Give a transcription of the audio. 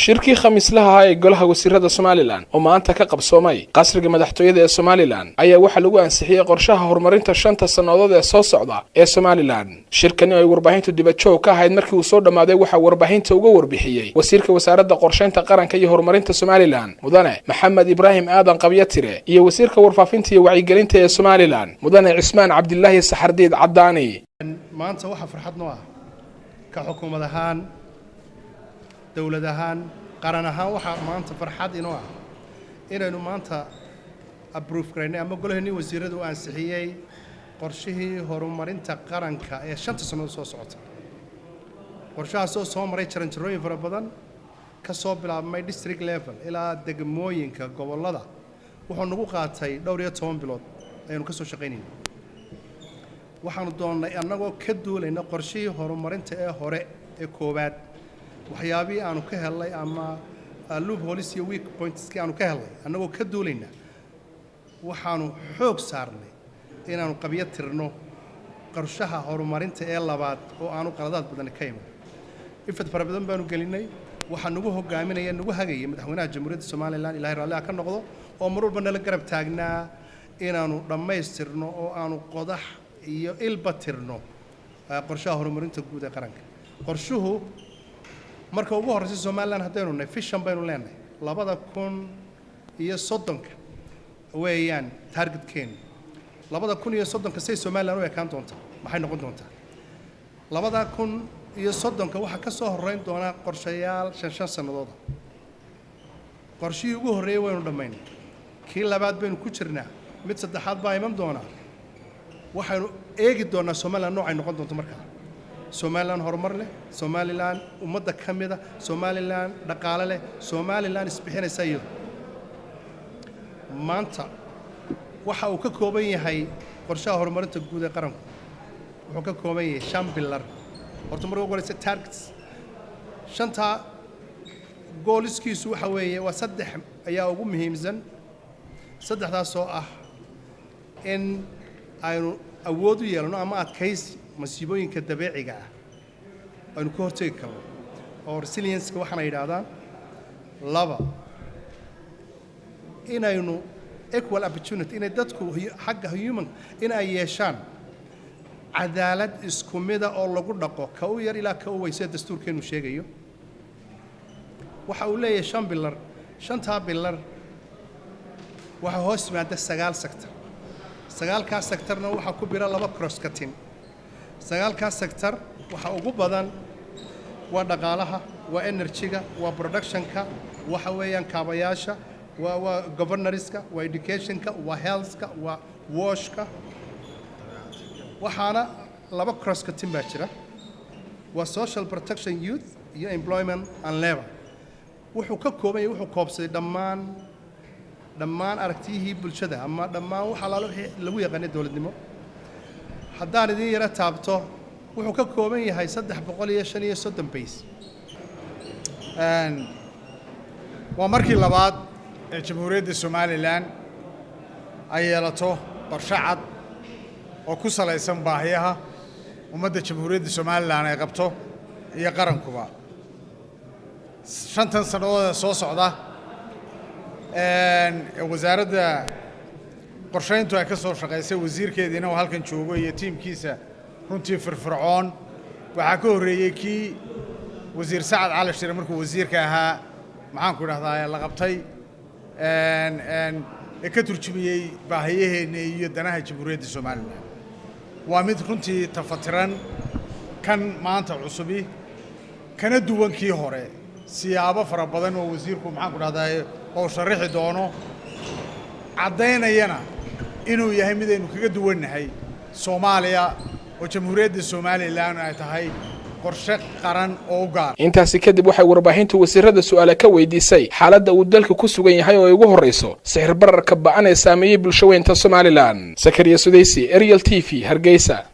shirkii khamiislaha ee golaha wasiirada Somaliland oo maanta ka qabsoomay qasriga madaxtooyada ee Somaliland ayaa waxa lagu ansixiyay qorshaha horumarinta 5 sanadood ee soo socda ee Somaliland. Shirkani ay warbaahintu dibadjoog ka ahayd markii uu soo dhamaaday waxa warbaahinta uga warbixiyay wasiirka wasaaradda qorsheynta qaranka iyo horumarinta Somaliland mudane Maxamed Ibrahim Aadan Qabyatire iyo wasiirka warfaafinta iyo wacyigelinta ee Somaliland mudane Cismaan Cabdullaahi Saxardiid Cadaani. maanta waxa farxad noo ah ka xukuumadahan dawladahan qaran ahaan waxa maanta farxad inoo ah inaynu maanta approve gareynay ama golaheennii wasiiradu ansixiyay qorshihii horumarinta qaranka ee 5 sano soo socota. qorshahaas oo soo maray jaranjarooyin fara badan ka soo bilaabmay district level ilaa degmooyinka gobolada wuxuu nagu qaatay dhowr iyo 10 bilood aynu ka soo shaqeynay. waxaanu doonay annagoo ka duulayna qorshihii horumarinta ee hore ee koobaad waxyaabii aanu ka helay ama loopholes iyo weak points aanu ka helay annagoo ka duulayna waxaanu xoog saarnay inaanu qabiyo tirno qorshaha horumarinta ee labaad oo aanu qaladaad badan ka iman. ifad fara badan baanu gelinay waxa nagu hogaaminaya nagu hagayay madaxweynaha jamhuuriyadda Somaliland Ilaahay raalli ka noqdo oo mar walba nala garab taagnaa inaanu dhammaystirno oo aanu qodax iyo ilba tirno qorshaha horumarinta guud ee qaranka. qorshuhu marka ugu horreysay Somaliland hadaynu nahay vision baynu leenahay 2030 weeyaan targetkeenu 2030 say Somaliland u ekaan doontaa maxay noqon doontaa 2030 waxa ka soo horeyn doona qorshayaal 5 sanadood. qorshihii ugu horreeyay waynu dhamaynay kii labaad baynu ku jirnaa mid saddexaad baa iman doona waxaynu eegi doonaa Somaliland noocay noqon doonto markaa. Somaliland horumar leh, Somaliland ummadda kamida, Somaliland dhaqaale leh, Somaliland isbixinaysa iyo maanta waxa uu ka kooban yahay qorshaha horumarinta guud ee qaranku wuxuu ka kooban yahay 5 bilar. horta marka ugu horeysa targets 5 goalskiisu waxa weeye waa 3 ayaa ugu muhiimsan. 3daas oo ah in aynu awood u yeelano ama adkaysi masiibooyinka dabiiciga ah aynu ka hortagi karno oo resilience waxana yiraahdaan. 2 inaynu equal opportunity in dadku xagga human in ay yeeshaan cadaalad isku mid ah oo lagu dhaqo ka u yar ilaa ka u weyn dastuurkeenu sheegayo. waxa uu leeyahay 5 bilar. 5 bilar waxa hoos yimaada 9 sector. 9 sectorna waxa ku bira 2 cross cutting. 9 sector waxa ugu badan waa dhaqaalaha, waa energy-ga, waa production-ka, waxa weeyaan kaabayaasha, waa governance-ka, waa education-ka, waa health-ka, waa wash-ka. waxaana 2 cross cutting baa jira waa social protection youth iyo employment and labor. wuxuu ka kooban yahay wuxuu koobsaday dhammaan aragtiyihii bulshada ama dhammaan waxa lagu yaqaan dawladnimo. haddaan idin yara taabto wuxuu ka kooban yahay 335 base. waa markii labaad ee jamhuuriyadda Somaliland ay yeelato qorshe cad oo ku salaysan baahiyaha ummadda jamhuuriyadda Somaliland ay qabto iyo qarankuba. 5 sanadood soo socda wasaaradda qorsheyntu ay ka soo shaqeysay wasiirkeedina oo halkan joogo iyo tiimkiisa runtii firfircoon. waxa ka horeeyay kii wasiir Saad Cali Shire markuu wasiirka ahaa maxaan ku dhahdaa la qabtay ka turjumiyay baahiyaheena iyo danaha jamhuuriyadda Somaliland. waa mid runtii tafatiran kan maanta cusubi kana duwan kii hore siyaabo fara badan oo wasiirku maxaan ku dhahdaa oo sharaxi doono cadaynayana inuu yahay mid aynu kaga duwanahay Soomaaliya oo jamhuuriyadda Somaliland ay tahay qorshe qaran oo gaar. intaasi kadib waxay warbaahintu wasiirada su'aalo ka weydiisay xaaladda uu dalka ku sugan yahay oo ay ugu horeyso sixir bararka ba'an ee saameeyay bulshooyinka Somaliland. Sakariya Sudaysi, Ariel TV, Hargeysa.